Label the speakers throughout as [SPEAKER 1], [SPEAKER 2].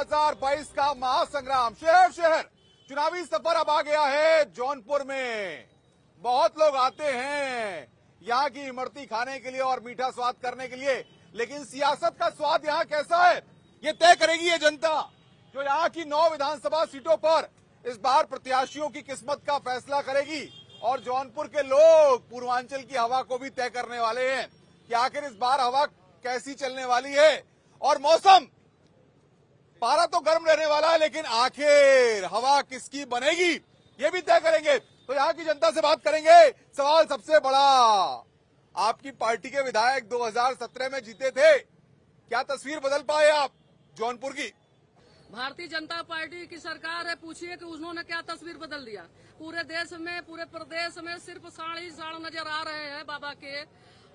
[SPEAKER 1] 2022 का महासंग्राम शहर शहर चुनावी सफर अब आ गया है जौनपुर में। बहुत लोग आते हैं यहाँ की इमरती खाने के लिए और मीठा स्वाद करने के लिए, लेकिन सियासत का स्वाद यहाँ कैसा है ये तय करेगी ये जनता, जो यहाँ की 9 विधानसभा सीटों पर इस बार प्रत्याशियों की किस्मत का फैसला करेगी। और जौनपुर के लोग पूर्वांचल की हवा को भी तय करने वाले हैं कि आखिर इस बार हवा कैसी चलने वाली है। और मौसम, पारा तो गर्म रहने वाला है, लेकिन आखिर हवा किसकी बनेगी ये भी तय करेंगे। तो यहाँ की जनता से बात करेंगे। सवाल सबसे बड़ा, आपकी पार्टी के विधायक 2017 में जीते थे, क्या तस्वीर बदल पाए आप जौनपुर की?
[SPEAKER 2] भारतीय जनता पार्टी की सरकार है, पूछिए कि उन्होंने क्या तस्वीर बदल दिया। पूरे देश में, पूरे प्रदेश में सिर्फ साढ़ ही साढ़ नजर आ रहे हैं बाबा के।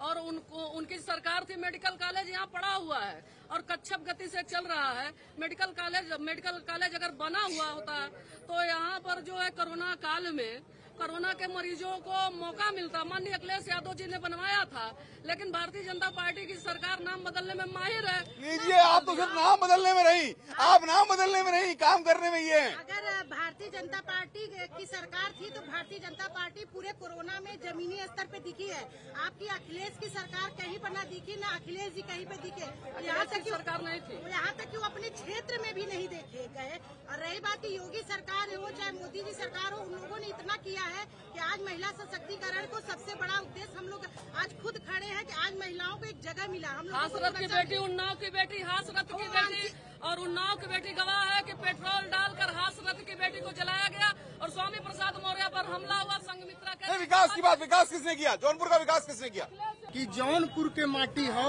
[SPEAKER 2] और उनकी सरकार थी, मेडिकल कॉलेज यहाँ पड़ा हुआ है और कच्छप गति से चल रहा है। मेडिकल कॉलेज अगर बना हुआ होता तो यहाँ पर जो है कोरोना काल में कोरोना के मरीजों को मौका मिलता। माननीय अखिलेश यादव जी ने बनवाया था, लेकिन भारतीय जनता पार्टी की सरकार नाम बदलने में माहिर है।
[SPEAKER 1] लीजिए, आप तो सिर्फ नाम बदलने में नहीं, आप नाम बदलने में नहीं, काम करने में ही है।
[SPEAKER 3] अगर भारतीय जनता पार्टी की सरकार थी तो भारतीय जनता पार्टी पूरे कोरोना में जमीनी स्तर पे दिखी है। आपकी अखिलेश की सरकार कहीं पर न दिखी, न अखिलेश जी कहीं पे दिखे। यहाँ तक की सरकार नहीं थी, यहाँ तक कि वो अपने क्षेत्र में भी नहीं देखे गए। और रही बात योगी सरकार हो चाहे मोदी जी सरकार हो, उन लोगों ने इतना किया है कि आज महिला सशक्तिकरण को सबसे बड़ा उद्देश्य हम लोग आज खुद खड़े हैं कि आज महिलाओं को एक जगह मिला। हम लोग
[SPEAKER 2] हासरत की बेटी, उन्नाव की बेटी, हासरत की बेटी और उन्नाव की बेटी गवाह है कि पेट्रोल डालकर हासरत की बेटी को जलाया गया और स्वामी प्रसाद मौर्य पर हमला हुआ। संघमित्रा के
[SPEAKER 1] विकास की बात, विकास किसने किया? जौनपुर का विकास किसने किया?
[SPEAKER 4] कि जौनपुर के माटी हो,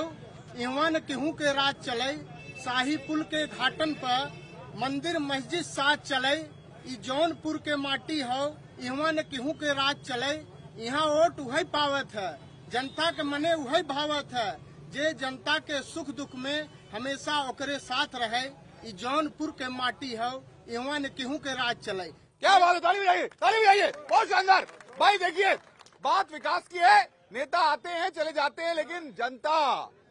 [SPEAKER 4] यहाँ न केहू के राज चले। शाही पुल के घाटन पर मंदिर मस्जिद साथ चले। जौनपुर के माटी हो, यहाँ न केहू के राज चले। यहाँ वोट वही पावत है, जनता के मने वही भावत है, जे जनता के सुख दुख में हमेशा ओकरे साथ रहे। जौनपुर के माटी हो, यहाँ न केहू के राज चले।
[SPEAKER 1] क्या बात है, ताली बजाइए, ताली बजाइए, बहुत शानदार। भाई देखिए, बात विकास की है, नेता आते हैं चले जाते हैं, लेकिन जनता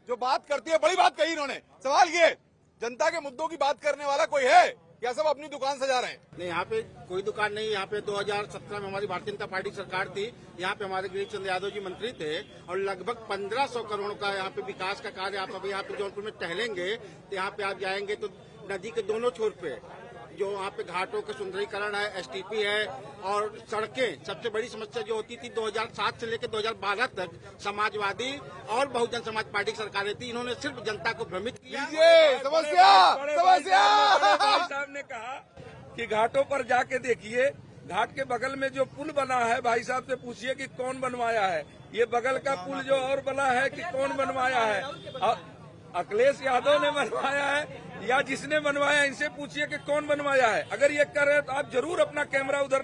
[SPEAKER 1] जो बात करती है, बड़ी बात कही इन्होंने। सवाल ये, जनता के मुद्दों की बात करने वाला कोई है या सब अपनी दुकान सजा रहे हैं?
[SPEAKER 4] नहीं, यहाँ पे कोई दुकान नहीं। यहाँ पे 2017 में हमारी भारतीय जनता पार्टी सरकार थी। यहाँ पे हमारे गिरीश चंद्र यादव जी मंत्री थे और लगभग 1500 करोड़ का यहाँ पे विकास का कार्य। आप अभी यहाँ पे जौनपुर में टहलेंगे तो यहाँ पे आप जाएंगे तो नदी के दोनों छोर पे जो वहाँ पे घाटों का सुंदरीकरण है, एसटीपी है और सड़कें। सबसे बड़ी समस्या जो होती थी 2007 से लेकर 2012 तक समाजवादी और बहुजन समाज पार्टी की सरकारें थी, इन्होंने सिर्फ जनता को भ्रमित किया।
[SPEAKER 1] समस्या
[SPEAKER 5] साहब ने कहा कि घाटों पर जाके देखिए, घाट के बगल में जो पुल बना है, भाई साहब से पूछिए कि कौन बनवाया है। ये बगल का पुल जो और बना है कि कौन बनवाया है? अखिलेश यादव ने बनवाया है या जिसने बनवाया, इनसे पूछिए कि कौन बनवाया है। अगर ये कर रहे हैं तो आप जरूर अपना कैमरा उधर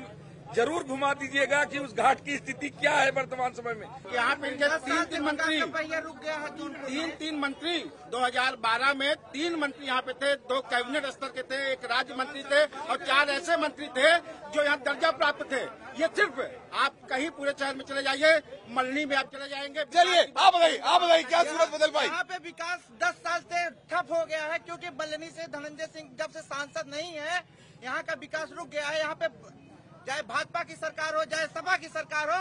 [SPEAKER 5] जरूर घुमा दीजिएगा कि उस घाट की स्थिति क्या है वर्तमान समय में।
[SPEAKER 4] यहाँ पे इनके तीन मंत्री रुक गया है। तीन मंत्री 2012 में 3 मंत्री यहाँ पे थे, 2 कैबिनेट स्तर के थे, 1 राज्य मंत्री थे और 4 ऐसे मंत्री थे जो यहाँ दर्जा प्राप्त थे। ये सिर्फ आप कहीं पूरे शहर में चले जाइए, मल्हनी में आप चले जाएंगे।
[SPEAKER 1] चलिए आप बताइए क्या सूरत बदल पाई?
[SPEAKER 6] यहाँ पे विकास 10 साल से ठप हो गया है, क्योंकि मल्हनी से धनंजय सिंह जब से सांसद नहीं है, यहाँ का विकास रुक गया है। यहाँ पे चाहे भाजपा की सरकार हो चाहे सपा की सरकार हो,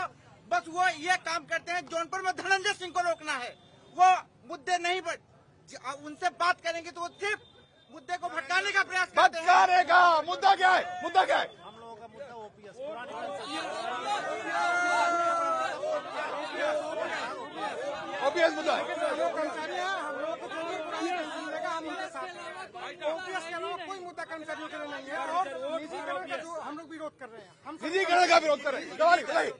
[SPEAKER 6] बस वो ये काम करते हैं जौनपुर में धनंजय सिंह को रोकना है। वो मुद्दे नहीं, उनसे बात करेंगे तो वो सिर्फ मुद्दे को भटकाने का प्रयास करते हैं।
[SPEAKER 1] मुद्दा क्या है? मुद्दा क्या है?
[SPEAKER 4] हम लोगों का मुद्दा ओपीएस
[SPEAKER 1] मुद्दा है।
[SPEAKER 4] कोई मुद्दा कर्मचारियों के लिए नहीं है और निजीकरण का जो हम लोग विरोध कर रहे हैं। हम
[SPEAKER 1] निजीकरण का विरोध कर रहे हैं।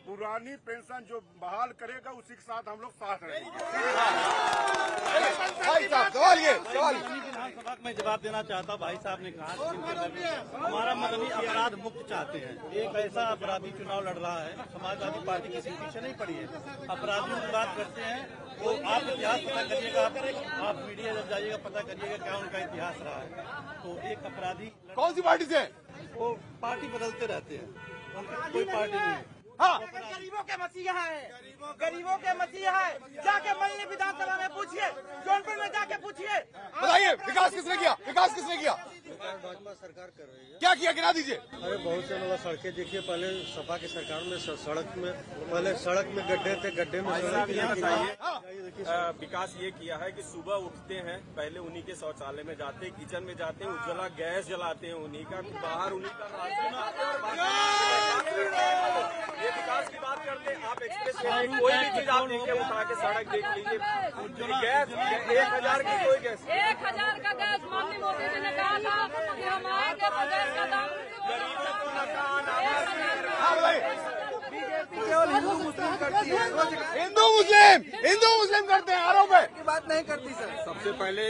[SPEAKER 7] पुरानी पेंशन जो बहाल करेगा उसी के साथ हम लोग साथ रहेंगे।
[SPEAKER 1] सवाल
[SPEAKER 8] विधानसभा में जवाब देना चाहता। भाई साहब ने कहा हमारा मदनी अपराध मुक्त चाहते हैं। एक ऐसा अपराधी चुनाव लड़ रहा है, समाजवादी पार्टी किसी के पीछे नहीं पड़ी है। अपराधियों की बात करते हैं तो आप इतिहास पता करिएगा, आप मीडिया जब जाइएगा पता करिएगा क्या उनका इतिहास रहा है। तो एक अपराधी
[SPEAKER 1] कौन सी पार्टी से?
[SPEAKER 8] वो पार्टी बदलते रहते हैं, उनकी कोई पार्टी नहीं है।
[SPEAKER 1] हाँ,
[SPEAKER 6] गरीबों के मसीहा है, गरीबों के मसीहा है। जाके मल्हनी विधानसभा में पूछिए, जौनपुर में जाके पूछिए।
[SPEAKER 1] बताइए विकास किसने किया? विकास किसने किया?
[SPEAKER 8] भाजपा सरकार कर रही है।
[SPEAKER 1] क्या किया, गिना दीजिए।
[SPEAKER 8] अरे बहुत से मतलब सड़कें देखिए, पहले सपा की सरकार में पहले सड़क में गड्ढे थे, गड्ढे में
[SPEAKER 9] विकास ये किया है कि सुबह उठते हैं, पहले उन्हीं के शौचालय में जाते हैं, किचन में जाते हैं, उज्ज्वला गैस जलाते हैं उन्हीं का, बाहर उन्हीं का राशन। ये विकास की बात करते हैं। आप एक्सप्रेस वे कोई भी चीज आप देखिए, उठा के सड़क देख लीजिए, गैस 1000 की कोई गैस
[SPEAKER 2] 1000 का गैस माननीय मोदी जी ने कहा था कि हम आएंगे तो गैस का दाम
[SPEAKER 6] केवल हिंदू मुस्लिम करती है,
[SPEAKER 1] हिंदू मुस्लिम करते हैं, आरोप है।
[SPEAKER 6] की बात नहीं करती सर।
[SPEAKER 7] सबसे पहले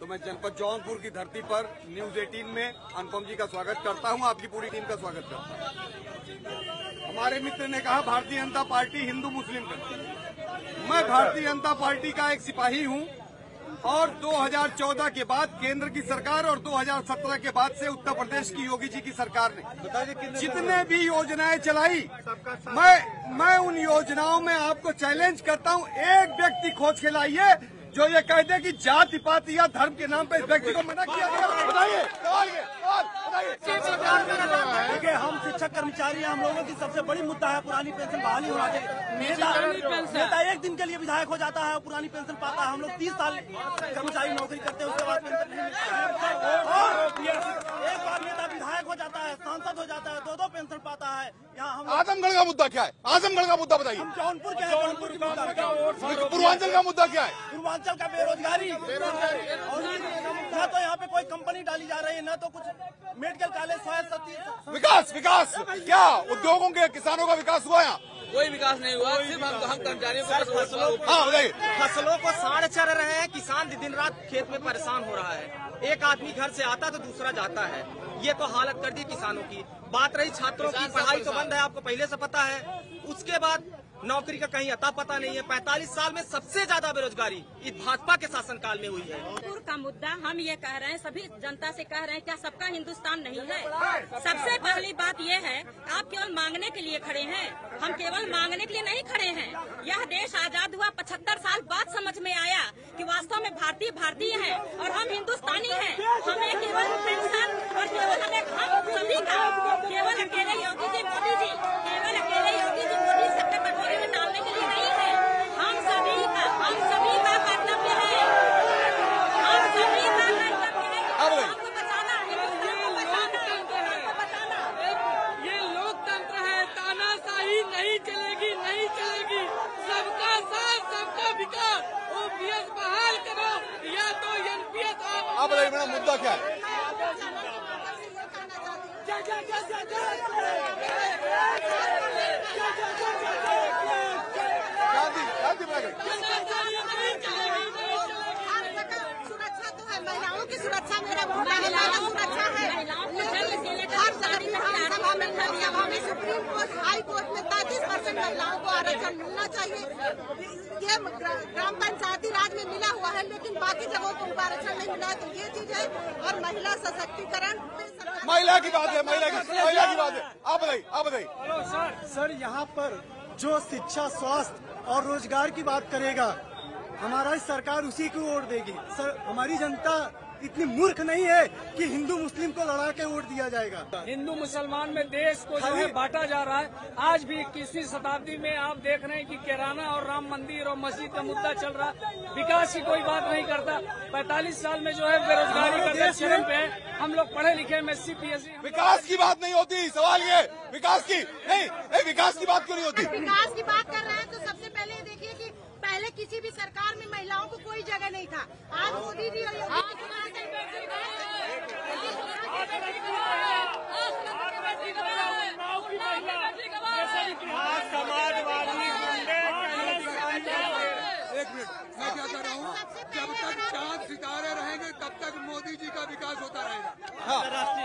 [SPEAKER 7] तो मैं जनपद जौनपुर की धरती पर न्यूज 18 में अनुपम जी का स्वागत करता हूं, आपकी पूरी टीम का स्वागत करता हूं। हमारे मित्र ने कहा भारतीय जनता पार्टी हिंदू मुस्लिम करती है। मैं भारतीय जनता पार्टी का एक सिपाही हूं और 2014 के बाद केंद्र की सरकार और 2017 के बाद से उत्तर प्रदेश की योगी जी की सरकार ने जितने भी योजनाएं चलाई, मैं उन योजनाओं में आपको चैलेंज करता हूं, एक व्यक्ति खोज के लाइए जो ये कह दे कि जाति पाति या धर्म के नाम पर इस व्यक्ति को मना किया गया।
[SPEAKER 1] बताइए,
[SPEAKER 8] देखिए, हम शिक्षक कर्मचारी हैं, हम लोगों की सबसे बड़ी मुद्दा है पुरानी पेंशन बहाली होना चाहिए। नेता एक दिन के लिए विधायक हो जाता है, पुरानी पेंशन पाता है। हम लोग 30 साल कर्मचारी नौकरी करते हैं, उसके बाद पेंशन नहीं मिलता है। और एक बार नेता विधायक हो जाता है, सांसद हो जाता है, 2-2 पेंशन पाता है। यहाँ हम
[SPEAKER 1] आजमगढ़ का मुद्दा क्या है? आजमगढ़ का मुद्दा बताइए।
[SPEAKER 8] जौनपुर के हैं, जौनपुर की मुद्दा
[SPEAKER 1] पूर्वांचल का मुद्दा क्या है?
[SPEAKER 8] पूर्वांचल का बेरोजगारी, और न तो यहाँ पे कोई कंपनी डाली जा रही है, न तो कुछ मेडिकल कॉलेज,
[SPEAKER 1] विकास क्या उद्योगों के, किसानों का विकास हुआ? यहाँ
[SPEAKER 10] कोई विकास नहीं हुआ, सिर्फ हम कर्मचारियों को
[SPEAKER 1] बताइए।
[SPEAKER 10] फसलों को साढ़ चढ़ रहे हैं, किसान दिन रात खेत में परेशान हो रहा है। एक आदमी घर से आता तो दूसरा जाता है, ये तो हालत कर दी किसानों की। बात रही छात्रों की, पढ़ाई तो बंद है, आपको पहले से पता है। उसके बाद नौकरी का कहीं अता पता नहीं है। 45 साल में सबसे ज्यादा बेरोजगारी इस भाजपा के शासनकाल में हुई है।
[SPEAKER 11] जौनपुर का मुद्दा हम ये कह रहे हैं, सभी जनता से कह रहे हैं, क्या सबका हिंदुस्तान नहीं है? सबसे पहली बात ये है, आप केवल मांगने के लिए खड़े हैं, हम केवल मांगने के लिए नहीं खड़े हैं। यह देश आजाद हुआ 75 साल बाद समझ में आया कि वास्तव में भारतीय भारतीय है और हम हिंदुस्तानी हैं। हमें केवल पेंशन और केवल हमें हम सभी का, केवल अकेले योगी जी मोदी जी, केवल अकेले योगी जी मोदी सबके कटोरे में डालने के लिए नहीं है। हम सभी का कर्तव्य है, हम सभी का कर्तव्य है आपको बचाना, हिंदुस्तान को बचाना, हमको बचाना।
[SPEAKER 2] ये लोकतंत्र है, तानाशाही नहीं चलेगी, नहीं चलेगी। सबका साथ, सबका विकास। ओपीएस बहाल करो या तो एनपीएस।
[SPEAKER 1] आप बताइए मेरा मुद्दा क्या है?
[SPEAKER 3] सुरक्षा तो है, महिलाओं की सुरक्षा मेरा मुद्दा है, सुरक्षा है। हर सभा में, सुप्रीम कोर्ट, हाई कोर्ट में 33% महिलाओं को आरक्षण मिलना चाहिए। ये ग्राम पंचायती राज में मिला हुआ है, लेकिन बाकी जगहों को आरक्षण नहीं मिला है। तो ये चीज है। और महिला सशक्तिकरण,
[SPEAKER 1] महिला की बात है, महिला की बात है। आप बताइए।
[SPEAKER 8] सर, यहाँ पर जो शिक्षा, स्वास्थ्य और रोजगार की बात करेगा, हमारा सरकार उसी को वोट देगी। सर, हमारी जनता इतनी मूर्ख नहीं है कि हिंदू मुस्लिम को लड़ा के वोट दिया जाएगा।
[SPEAKER 2] हिंदू मुसलमान में देश को जो है बांटा जा रहा है। आज भी 21वीं शताब्दी में आप देख रहे हैं कि किराना और राम मंदिर और मस्जिद का मुद्दा चल रहा है। विकास की कोई बात नहीं करता। 45 साल में जो है बेरोजगारी का दर चरम पे है। हम लोग पढ़े लिखे में CPSC।
[SPEAKER 1] विकास की बात नहीं होती, सवाल ये विकास की नहीं, विकास की बात क्यों नहीं होती?
[SPEAKER 3] विकास की बात कर रहे हैं तो सबसे पहले देखिए कि पहले किसी भी सरकार में महिलाओं को कोई जगह नहीं था। आज मोदी जी और
[SPEAKER 7] एक मिनट, मैं क्या कर रहा हूँ, जब तक चांद सितारे रहेंगे तब तक मोदी जी का विकास होता रहेगा।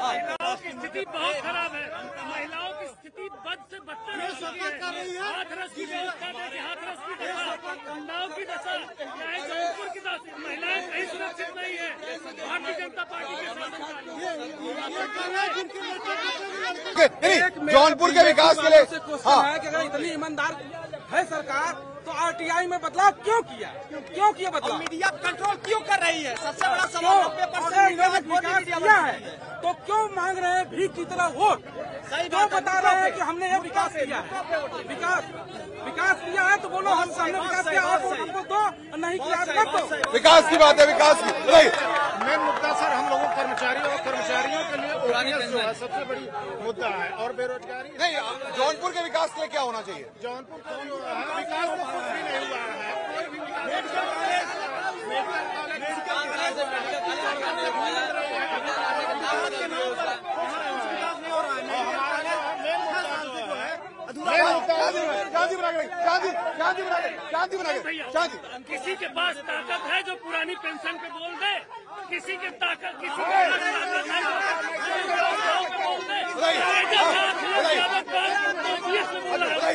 [SPEAKER 2] महिलाओं की स्थिति बहुत खराब है। महिलाओं की स्थिति बद से बदतर हो चुकी है। हाथरस की व्यवस्था देखिए, हाथरस की दशा, उन्नाव की दशा, चाहे जौनपुर की दशा, महिलाएं कहीं सुरक्षित नहीं है। भारतीय जनता पार्टी के
[SPEAKER 1] जौनपुर के विकास के लिए
[SPEAKER 10] इतनी ईमानदार
[SPEAKER 5] है सरकार, तो आरटीआई में बदलाव क्यों किया बदलाव?
[SPEAKER 10] मीडिया कंट्रोल क्यों कर रही है? सबसे बड़ा सवाल
[SPEAKER 5] विकास किया है तो क्यों मांग रहे हैं भीख की तरह वोट? क्यों बता रहे हैं कि हमने ये विकास किया है? विकास किया है तो बोलो हमने विकास किया, आप हमको दो, नहीं किया मत दो।
[SPEAKER 1] विकास की बात है, विकास की।
[SPEAKER 4] मेन मुद्दा सर हम लोगों कर्मचारियों के लिए ओपीएस जो है सबसे बड़ी मुद्दा है, और बेरोजगारी
[SPEAKER 1] नहीं, जौनपुर के विकास के लिए क्या होना चाहिए?
[SPEAKER 4] जौनपुर का विकास तो कुछ भी नहीं हुआ है। कोई भी मेडिकल कॉलेज
[SPEAKER 1] शांति।
[SPEAKER 12] किसी के पास ताकत है जो पुरानी पेंशन पे बोल दे, किसी के पास ताकत है जो बोल दे।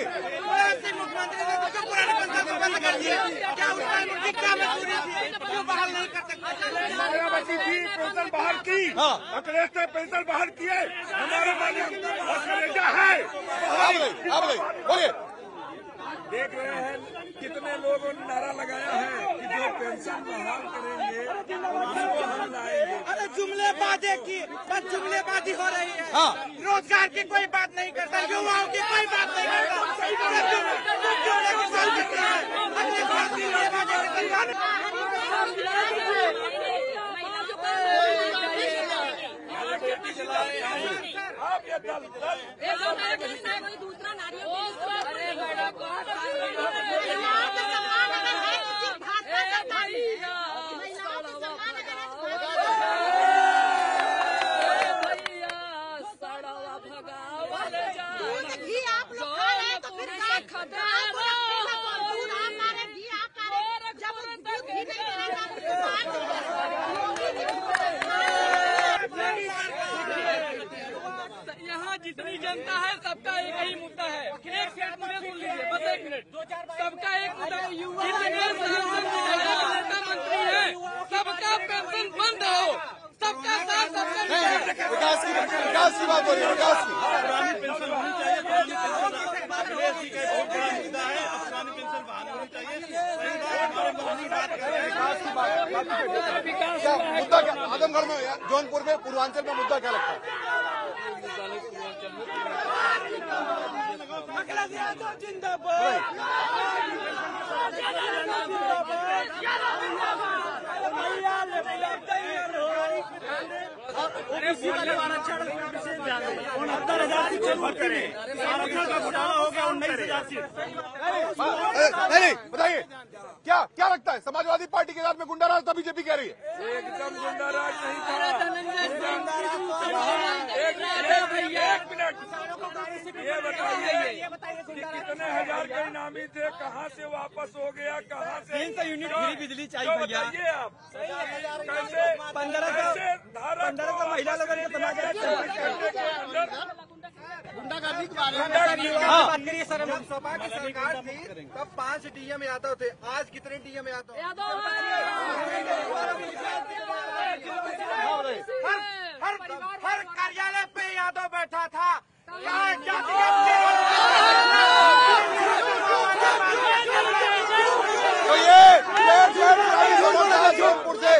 [SPEAKER 6] मुख्यमंत्री ने तो पुरानी पेंशन को बंद कर दिया, क्या उसका क्या मजबूरी थी, क्यों बहाल नहीं कर सकते?
[SPEAKER 12] पेंशन बहाल की, अखिलेश ने पेंशन बहाल किए, हमारे मालिक है।
[SPEAKER 1] बोलिए।
[SPEAKER 5] देख रहे हैं कितने लोगों ने नारा लगाया है कि जो पेंशन बहाल करेंगे उसको हम लाएंगे।
[SPEAKER 6] अरे जुमलेबाजी हो रही है। रोजगार की कोई बात नहीं करता, युवाओं की कोई बात नहीं करता।
[SPEAKER 5] आप ये दल
[SPEAKER 11] दूसरा नारियल
[SPEAKER 2] यहाँ जितनी जनता है सबका एक ही मुद्दा है। एक मिनट मुझे सुन लीजिए, बस 1 मिनट। सबका एक मुद्दा, जितने सांसद नेता मंत्री है सबका पेंशन बंद हो, सबका साथ सबका
[SPEAKER 1] विकास की बात हो रही है, विकास की।
[SPEAKER 8] पुरानी पेंशन होनी चाहिए, पुरानी पेंशन अखिलेश जी का बहुत बड़ा मुद्दा है। पुरानी पेंशन बहाल होनी चाहिए।
[SPEAKER 1] मुद्दा क्या आजमगढ़ में, जौनपुर में, पूर्वांचल में मुद्दा क्या लगता है? नहीं, बताइए क्या लगता है? समाजवादी पार्टी के साथ में गुंडाराज था, बीजेपी कह रही है।
[SPEAKER 5] एकदम गुंडाराज नहीं था। एक मिनट, ये बताइए कि कितने हजार के इनामी थे, कहाँ से वापस हो गया, कहाँ से
[SPEAKER 10] 300 यूनिट फ्री बिजली चाहिए भैया।
[SPEAKER 5] बताइए आप कैसे
[SPEAKER 10] 15 का महिला लोगों के
[SPEAKER 6] गुंडागर्दी के बारे में बात करिए सर। जब सपा की सरकार थी तब 5 डीएम यादव थे, आज कितने डीएम यादव? हर कार्यालय पे यादव बैठा था।
[SPEAKER 1] तो ये जौनपुर से